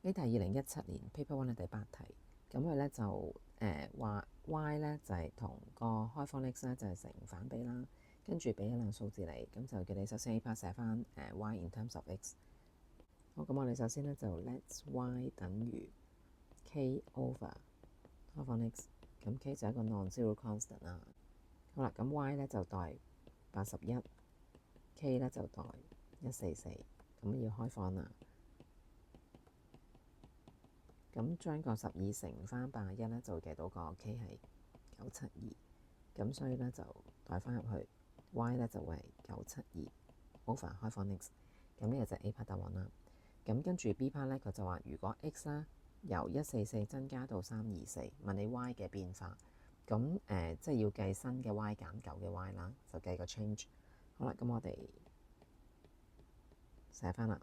呢題2017年 Paper 1嘅第8題，咁佢咧就話 y 咧就係同個開方 x 咧就係成反比啦，跟住俾一兩數字你，咁就叫你首先 A part 寫翻y in terms of x。好，咁我哋首先咧就 let y 等於 k over 開方 x，咁 k 就係一個 non-zero constant 啦。好啦，咁 y 咧就代81，k 咧就代144，咁要開方啦。咁將個12乘翻81咧，就會計到個 k 係972，咁所以咧就代翻入去 y 咧就會係972 over 開方 x，咁呢個就係 A part 答案啦。咁跟住 B part 咧，佢就話如果 x 啦由144增加到324，問你 y 嘅變化，咁即係要計新嘅 y 減舊嘅 y 啦，就計個 change。好啦，咁我哋寫翻啦。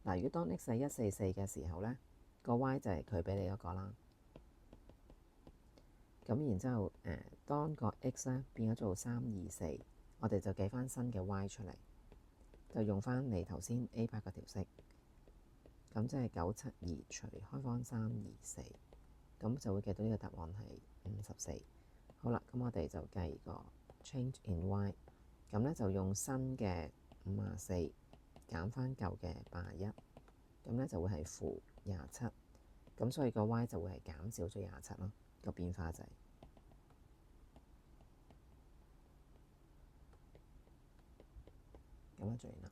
嗱，如果當 x 係144嘅時候咧，個 y 就係佢俾你嗰個啦。咁然之後當個 x 咧變咗做324，我哋就計翻新嘅 y 出嚟，就用翻你頭先 A part 嗰條式。咁即係972除開方324，咁就會計到呢個答案係54。好啦，咁我哋就計個 change in y，咁咧就用新嘅54減翻舊嘅81，咁咧就會係-27，咁所以個 y 就會係減少咗27咯，個變化就係咁樣做完啦。